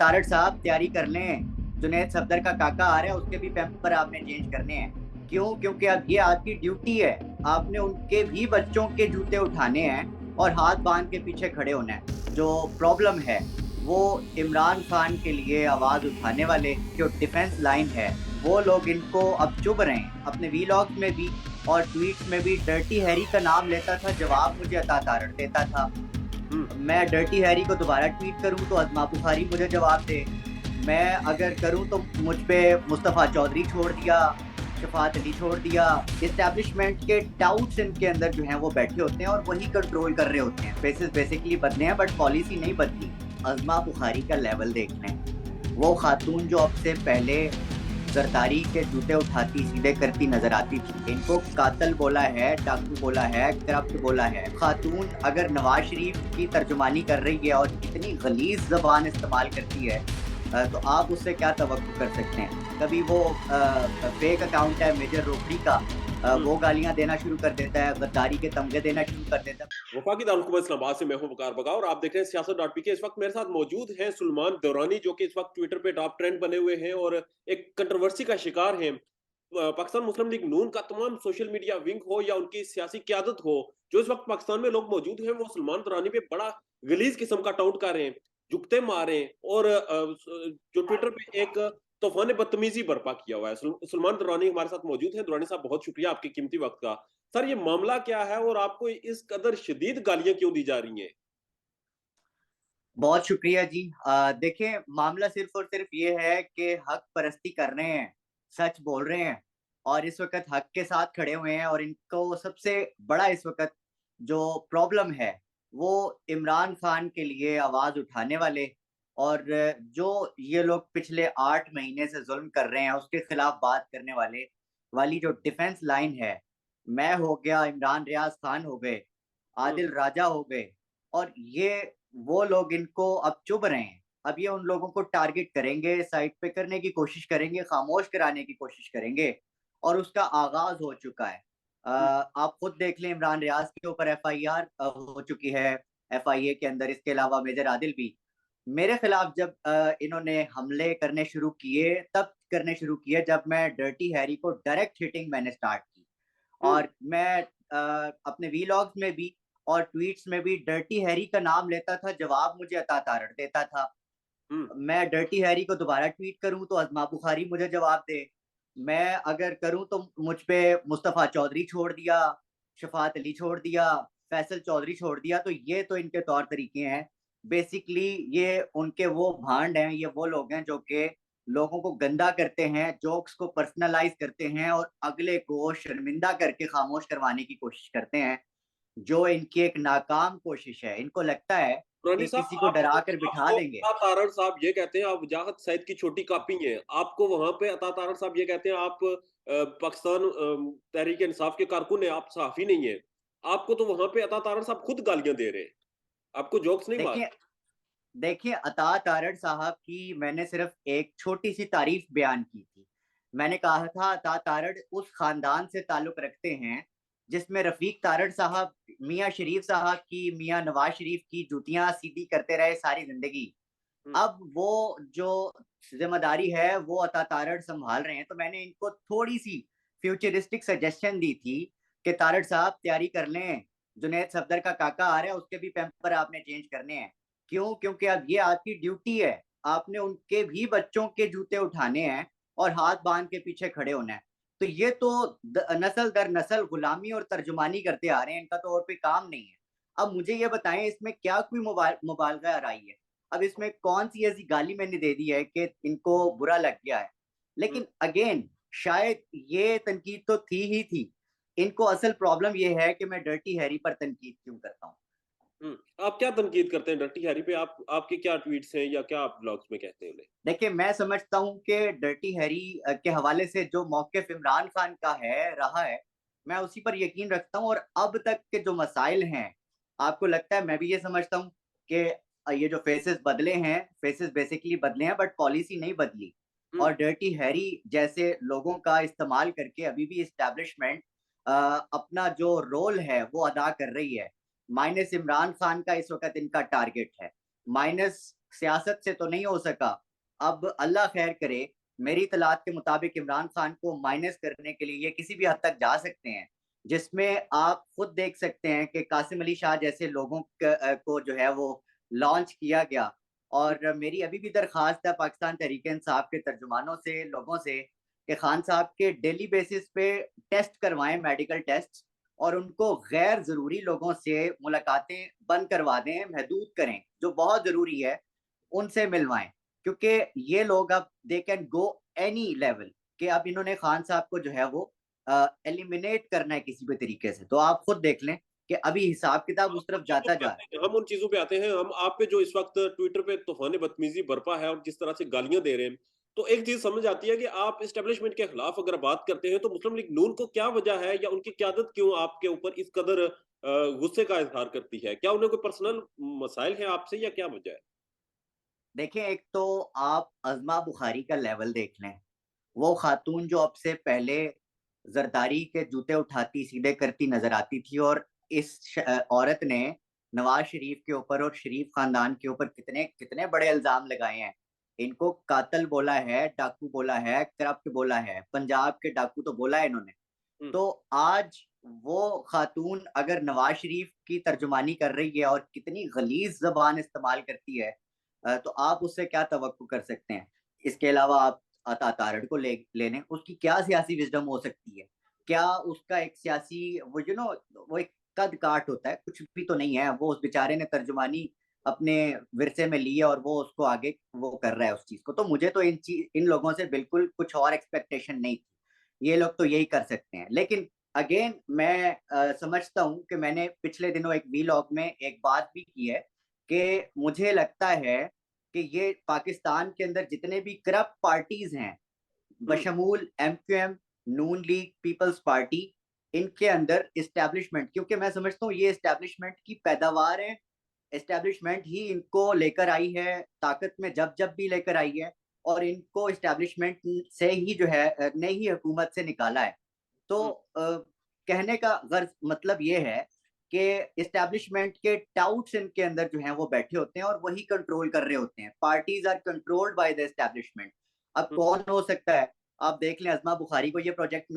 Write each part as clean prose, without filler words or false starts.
तारड़ साहब तैयारी कर लें, जुनैद सफदर का काका आ रहा है, उसके भी पैम्पर आपने चेंज करने हैं। क्यों? क्योंकि अब ये आपकी ड्यूटी है। आपने उनके भी बच्चों के जूते उठाने हैं और हाथ बांध के पीछे खड़े होना है। जो प्रॉब्लम है वो इमरान खान के लिए आवाज उठाने वाले जो डिफेंस लाइन है वो लोग इनको अब चुभ रहे हैं। अपने वीलॉग्स में भी और ट्वीट्स में भी डर्टी हैरी का नाम लेता था, जवाब मुझे अता तारड़ देता था। मैं डर्टी हैरी को दोबारा ट्वीट करूं तो अजमा बुखारी मुझे जवाब दे। मैं अगर करूं तो मुझ पे मुस्तफ़ा चौधरी छोड़ दिया, शफात अली छोड़ दिया। इस्टेब्लिशमेंट के टाउट्स इनके अंदर जो हैं वो बैठे होते हैं और वही कंट्रोल कर रहे होते हैं। फेसेस बेसिकली बदले हैं बट पॉलिसी नहीं बदली। अजमा बुखारी का लेवल देख लें। वो खातून जो अब से पहले जरदारी के जूते उठाती सीधे करती नजर आती थी, इनको कातल बोला है, डाकू बोला है, करप्ट बोला है। खातून अगर नवाज शरीफ की तर्जुमानी कर रही है और इतनी गलीज जबान इस्तेमाल करती है तो आप उससे क्या तवक्कुह कर सकते हैं? कभी वो फेक अकाउंट है मेजर रोकड़ी का, वो गालियां देना शुरू कर देता है, गद्दारी के तमगे देना शुरू कर देता है। वफाकी दारुल इस्लामाबाद से मैं हूं वकार बगा और आप देख रहे हैं सियासत.पी के। इस वक्त मेरे साथ मौजूद हैं सुलेमान दौरानी, जो कि इस वक्त ट्विटर पे टॉप ट्रेंड बने हुए हैं और एक कंट्रोवर्सी का शिकार हैं। पाकिस्तान मुस्लिम लीग नून का तमाम सोशल मीडिया विंग हो या उनकी सियासी क्यादत हो, जो इस वक्त पाकिस्तान में लोग मौजूद हैं, वो सुलेमान दौरानी पे बड़ा गलीज किस्म का टाउट कर रहे हैं, जुगते मारे हैं और जो ट्विटर पे एक तूफान बदतमीजी बर्पा किया हुआ है। सुलेमान दौरानी हमारे साथ मौजूद हैं। दौरानी साहब, बहुत शुक्रिया आपके कीमती वक्त का। सर, ये मामला क्या है और आपको इस कदर शदीद गालियां क्यों दी जा रही हैं? बहुत शुक्रिया जी। देखिए, मामला सिर्फ और सिर्फ ये है कि हक परस्ती कर रहे हैं, सच बोल रहे हैं और इस वक्त हक के साथ खड़े हुए हैं। और इनको सबसे बड़ा इस वक्त जो प्रॉब्लम है वो इमरान खान के लिए आवाज उठाने वाले और जो ये लोग पिछले 8 महीने से जुल्म कर रहे हैं उसके खिलाफ बात करने वाले वाली जो डिफेंस लाइन है। मैं हो गया, इमरान रियाज खान हो गए, हम्म। आदिल राजा हो गए और ये वो लोग इनको अब चुभ रहे हैं। अब ये उन लोगों को टारगेट करेंगे, साइड पे करने की कोशिश करेंगे, खामोश कराने की कोशिश करेंगे और उसका आगाज हो चुका है। आप खुद देख लें, इमरान रियाज के ऊपर एफआईआर हो चुकी है, एफआईए के अंदर। इसके अलावा मेजर आदिल भी मेरे खिलाफ जब इन्होंने हमले करने शुरू किए, तब करने शुरू किए जब मैं डर्टी हैरी को डायरेक्ट हिटिंग मैंने स्टार्ट की। हम्म। और मैं अपने वीलॉग्स में भी और ट्वीट्स में भी डर्टी हैरी का नाम लेता था, जवाब मुझे अता तारड़ देता था। हम्म। मैं डर्टी हैरी को दोबारा ट्वीट करूं तो अजमा बुखारी मुझे जवाब दे। मैं अगर करूं तो मुझ पे मुस्तफ़ा चौधरी छोड़ दिया, शफात अली छोड़ दिया, फैसल चौधरी छोड़ दिया। तो ये तो इनके तौर तरीके हैं। बेसिकली ये उनके वो भांड हैं, ये वो लोग हैं जो कि लोगों को गंदा करते हैं, जोक्स को पर्सनलाइज करते हैं और अगले को शर्मिंदा करके खामोश करवाने की कोशिश करते हैं। जो इनकी एक नाकाम कोशिश है। इनको लगता है पुरानी कि साहब, किसी को डरा आपको कर बिठा आपको देंगे। अता तारड़ साहब ये कहते हैं आप वजाहत सईद की छोटी कॉपी हैं। आपको वहां पे अता तारड़ साहब ये कहते हैं आप पाकिस्तान तहरीक इंसाफ के कारकुन हैं, आप सहाफी नहीं है। आपको तो वहां पे अता तारड़ साहब खुद गालियां दे रहे हैं, आपको जोक्स नहीं मार। देखिए देखिए अता तारड़ साहब की मैंने सिर्फ एक छोटी सी तारीफ बयान की थी। मैंने कहा था अता तारड़ उस खानदान से ताल्लुक रखते हैं जिसमें रफीक तारड़ साहब मियाँ शरीफ साहब की, मियाँ नवाज शरीफ की जूतियां सीधी करते रहे सारी जिंदगी। हम्म। अब वो जो जिम्मेदारी है वो अता तारड़ संभाल रहे हैं। तो मैंने इनको थोड़ी सी फ्यूचरिस्टिक सजेशन दी थी कि तारड़ साहब तैयारी कर लें, जुनैद सफदर का काका आ रहा है, उसके भी पैम्पर आपने चेंज करने हैं। क्यों? क्योंकि अब ये आपकी ड्यूटी है। आपने उनके भी बच्चों के जूते उठाने हैं और हाथ बांध के पीछे खड़े होना है। तो ये तो नस्ल दर नस्ल गुलामी और तर्जुमानी करते आ रहे हैं, इनका तो और कोई काम नहीं है। अब मुझे ये बताएं, इसमें क्या कोई मुबालगा राई है? अब इसमें कौन सी ऐसी गाली मैंने दे दी है कि इनको बुरा लग गया है? हम्म। लेकिन अगेन, शायद ये तनकीद तो थी ही थी। इनको असल प्रॉब्लम ये है कि मैं डर्टी हैरी पर तनकीद क्यों करता हूँ। आप क्या तनकीद करते हैं डर्टी हैरी पे? आपके क्या ट्वीट्स हैं या क्या आप ब्लॉग्स में कहते हैं उन्हें? देखिए, मैं समझता हूँ कि डर्टी हैरी के हवाले से जो मौक़िफ़ इमरान खान का है, रहा है, मैं उसी पर यकीन रखता हूँ। और अब तक के जो मसाइल हैं, आपको लगता है मैं भी ये समझता हूँ कि ये जो फेसेस बदले हैं, फेसेस बेसिकली बदले हैं बट पॉलिसी नहीं बदली। हम्म। और डर्टी हैरी जैसे लोगों का इस्तेमाल करके अभी भी एस्टेब्लिशमेंट अपना जो रोल है वो अदा कर रही है। माइनस इमरान खान का इस वक़्त इनका टारगेट है। माइनस सियासत से तो नहीं हो सका। अब अल्लाह खैर करे, मेरी इतलात के मुताबिक इमरान खान को माइनस करने के लिए ये किसी भी हद तक जा सकते हैं, जिसमें आप खुद देख सकते हैं कि कासिम अली शाह जैसे लोगों को जो है वो लॉन्च किया गया। और मेरी अभी भी दरख्वास्त है पाकिस्तान तहरीक इंसाफ के तर्जुमानों से, लोगों से, कि खान साहब के डेली बेसिस पे टेस्ट करवाएं, मेडिकल टेस्ट, और उनको गैर जरूरी लोगों से मुलाकातें बंद करवा दें, महदूद करें, जो बहुत जरूरी है उनसे मिलवाएं। क्योंकि ये लोग अब they can go any level, कि अब इन्होंने खान साहब को जो है वो एलिमिनेट करना है किसी भी तरीके से। तो आप खुद देख लें कि अभी हिसाब किताब उस तरफ जाता जा रहा है। हम उन चीजों पे आते हैं। हम आप पे जो इस वक्त ट्विटर पे तूफान बदतमीजी बरपा है और जिस तरह से गालियां दे रहे हैं, तो एक चीज समझ आती है कि आप इस्टेब्लिशमेंट के खिलाफ अगर बात करते हैं तो मुस्लिम लीग नून को क्या वजह है, या उनकी क्यादत क्यों आपके ऊपर इस कदर गुस्से का इजहार करती है? क्या उन्हें कोई पर्सनल मसाइल है आपसे, या क्या वजह है? देखें, एक तो आप अजमा बुखारी का लेवल देख लें। वो खातून जो अब से पहले जरदारी के जूते उठाती सीधे करती नजर आती थी, और इस औरत ने नवाज शरीफ के ऊपर और शरीफ खानदान के ऊपर कितने कितने बड़े इल्जाम लगाए हैं। इनको कातल बोला है, डाकू बोला है, करप्ट बोला है, पंजाब के डाकू तो बोला है इन्होंने। हम्म। तो आज वो खातून अगर नवाज शरीफ की तर्जुमानी कर रही है और कितनी गलीज जबान इस्तेमाल करती है, तो आप उससे क्या तवक्को कर सकते हैं? इसके अलावा आप अता तारड़ को ले लें, उसकी क्या सियासी विजडम हो सकती है? क्या उसका एक सियासी वो वो एक कद काट होता है, कुछ भी तो नहीं है। वो उस बेचारे ने तर्जुमानी अपने विरसे में ली है और वो उसको आगे वो कर रहा है उस चीज को। तो मुझे तो इन लोगों से बिल्कुल कुछ और एक्सपेक्टेशन नहीं थी। ये लोग तो यही कर सकते हैं। लेकिन अगेन मैं समझता हूँ कि मैंने पिछले दिनों एक वीलॉग में एक बात भी की है कि मुझे लगता है कि ये पाकिस्तान के अंदर जितने भी करप्ट पार्टीज हैं, हम्म। बशमूल एमक्यूएम, नून लीग, पीपल्स पार्टी, इनके अंदर इस्टेब्लिशमेंट, क्योंकि मैं समझता हूँ ये इस्टेब्लिशमेंट की पैदावार है, एस्टेब्लिशमेंट ही इनको लेकर आई है ताकत में, जब जब भी लेकर आई है, और इनको एस्टेब्लिशमेंट से ही जो है ने ही हुकूमत से निकाला है। तो हम्म। कहने का गर्ज मतलब ये है कि एस्टेब्लिशमेंट के टाउट्स इनके अंदर जो हैं वो बैठे होते हैं और वही कंट्रोल कर रहे होते हैं। Parties are controlled by the establishment. अब हम्म। कौन हो सकता है? आप देख लें, अजमा बुखारी को ये प्रोजेक्ट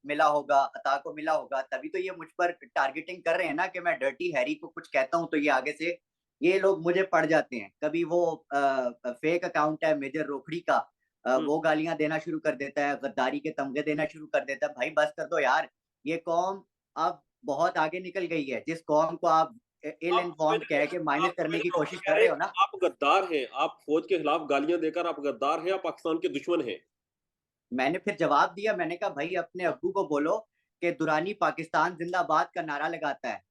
मिला होगा, अता को मिला होगा, तभी तो ये मुझ पर टारगेटिंग कर रहे हैं ना, कि मैं डर्टी हैरी को कुछ कहता हूं तो ये आगे से ये लोग मुझे पड़ जाते हैं। कभी वो फेक अकाउंट है मेजर रोखड़ी का, हम्म। वो गालियां देना शुरू कर देता है, गद्दारी के तमगे देना शुरू कर देता है। भाई बस कर दो यार। ये कौम अब बहुत आगे निकल गई है। जिस कौम को आप इल आप समझ इन्फॉर्म्ड रहे कह हैं, के माइनस आप समझ करने की रहे हो, हम कोशिश कह कर रहे रहे हैं हो कि ना। आप गद्दार हैं, आप फौज के खिलाफ गालियां देकर आप गद्दार हैं, आप पाकिस्तान के दुश्मन हैं। मैंने फिर जवाब दिया, मैंने कहा भाई अपने अब्बू को बोलो कि दुरानी पाकिस्तान जिंदाबाद का नारा लगाता है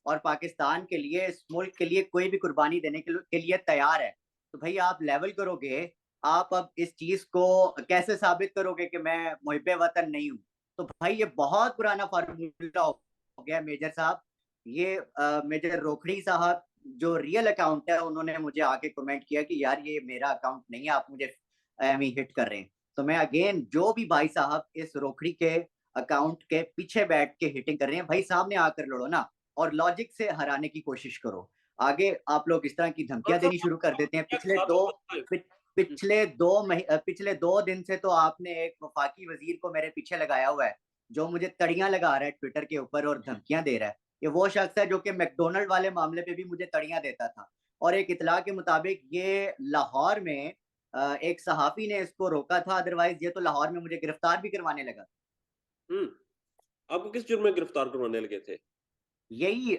और पाकिस्तान के लिए, इस मुल्क के लिए कोई भी कुर्बानी देने के लिए तैयार है। तो भाई आप लेवल करोगे। आप अब इस चीज को कैसे साबित करोगे कि मैं मुहिब्बे वतन नहीं हूँ? तो भाई ये बहुत पुराना फार्मूला हो गया मेजर साहब। ये मेजर रोखड़ी साहब जो रियल अकाउंट है, उन्होंने मुझे आके कमेंट किया कि यार ये मेरा अकाउंट नहीं है, आप मुझे हिट कर रहे हैं। तो मैं अगेन, जो भी भाई साहब इस रोखड़ी के अकाउंट के पीछे बैठ के हिटिंग कर रहे हैं, भाई सामने आकर लड़ो ना, और लॉजिक से हराने की कोशिश करो। आगे आप लोग इस तरह की हाँ धमकियां देनी साहब, शुरू कर देते हैं। क्या सालों में पिछले 2 दिन से तो आपने एक वफाकी वजीर को मेरे पीछे लगाया हुआ है, जो मुझे तड़ियां लगा रहा है ट्विटर के ऊपर और धमकियां दे रहा है। ये वो शख्स है जो कि मैकडोनल्ड वाले मामले पे भी मुझे तड़ियां देता था। और एक इतला के मुताबिक ये लाहौर में एक सहाफी ने इसको रोका था, अदरवाइज ये तो लाहौर में मुझे गिरफ्तार भी करवाने लगा। हम्म। आपको किस जुर्म में गिरफ्तार करवाने लगे थे? यही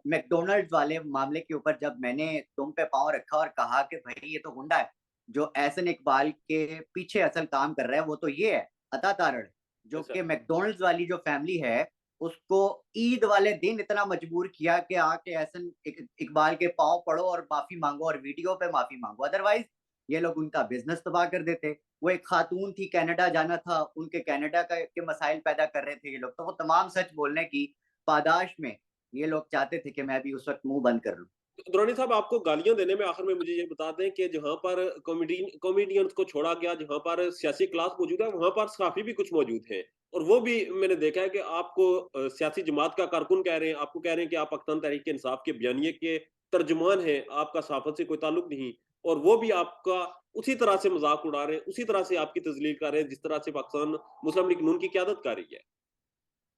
मैकडोनल्ड्स वाले मामले के ऊपर जब मैंने तुम पे पांव रखा और कहा कि भाई ये तो गुंडा है, जो एहसन इकबाल के पीछे असल काम कर रहा है, वो तो ये है अता तारड़, जो अच्छा। कि मैकडोनल्ड्स वाली जो फैमिली है उसको ईद वाले दिन इतना मजबूर किया कि आके एहसन इकबाल के पांव पड़ो और माफी मांगो और वीडियो पे माफी मांगो, अदरवाइज ये लोग उनका बिजनेस तबाह कर देते। वो एक खातून थी, कनाडा जाना था, उनके कनाडा के मसाइल पैदा कर रहे थे ये लोग, तो वो तमाम सच बोलने की पादाश में ये लोग चाहते थे कि मैं भी उस वक्त मुंह बंद कर लूं। तो दुरानी साहब, आपको गालियां देने में आखिर में मुझे ये बता दें कि जहां पर कॉमेडियंस को छोड़ा गया, जहां पर सियासी क्लास मौजूद है, वहां पर सकाफी भी कुछ मौजूद है, और वो भी मैंने देखा है कि आपको सियासी जमात का कारकुन कह रहे हैं, आपको कह रहे हैं कि आप पाकिस्तान तहरीक इंसाफ के बयानिए के तर्जुमान हैं, आपका सहाफत से कोई ताल्लुक नहीं। और वो भी आपका उसी तरह से मजाक उड़ा रहे हैं, उसी तरह से आपकी तजलील कर रहे हैं जिस तरह से पाकिस्तान मुस्लिम लीग नून की क्यादत कर रही है।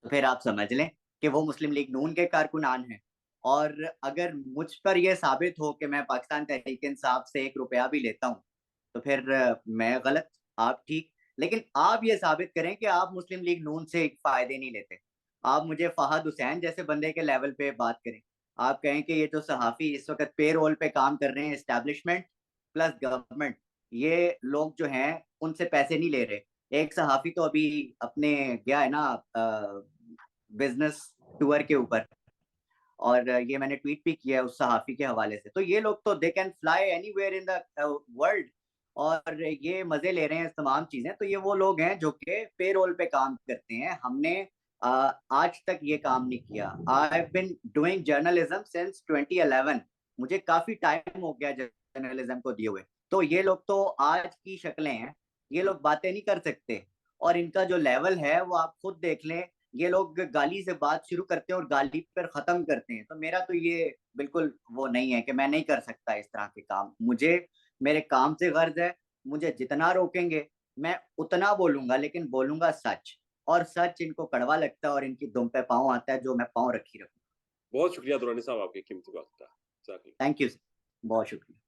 तो फिर आप समझ लें कि वो मुस्लिम लीग नून के कारकुनान हैं। और अगर मुझ पर यह साबित हो कि मैं पाकिस्तान तहरीक इंसाफ से 1 रुपया भी लेता हूँ, तो फिर मैं गलत, आप ठीक। लेकिन आप ये साबित करें कि आप मुस्लिम लीग नून से फायदे नहीं लेते। आप मुझे फहद हुसैन जैसे बंदे के लेवल पे बात करें। आप कहें कि ये जो सहाफ़ी इस वक्त पे रोल पे काम कर रहे हैं, एस्टैब्लिशमेंट प्लस गवर्नमेंट, ये लोग जो हैं उनसे पैसे नहीं ले रहे। एक सहाफ़ी तो अभी अपने गया है ना बिजनेस टूर के ऊपर, और ये मैंने ट्वीट भी किया है उस सहाफ़ी के हवाले से। तो ये लोग तो they can fly anywhere in the world, और ये मज़े ले रहे हैं तमाम चीज़ें। तो ये वो लोग हैं जो कि पेरोल पे काम करते हैं। हमने आज तक ये काम नहीं किया। I have been doing journalism since 2011। मुझे काफ़ी टाइम हो गया जर्नलिज्म को दिए हुए। तो ये लोग तो आज की शक्लें हैं, ये लोग बातें नहीं कर सकते। और इनका जो लेवल है वो आप खुद देख लें। ये लोग गाली से बात शुरू करते हैं और गाली पर खत्म करते हैं। तो मेरा तो ये बिल्कुल वो नहीं है कि मैं नहीं कर सकता इस तरह के काम। मुझे मेरे काम से गर्ज है। मुझे जितना रोकेंगे मैं उतना बोलूंगा, लेकिन बोलूंगा सच। और सच इनको कड़वा लगता है और इनकी दुम पे पाँव आता है, जो मैं पाँव रखी रखूँ। बहुत शुक्रिया दुरानी साहब आपके कीमती वक्त का। थैंक यू, बहुत शुक्रिया।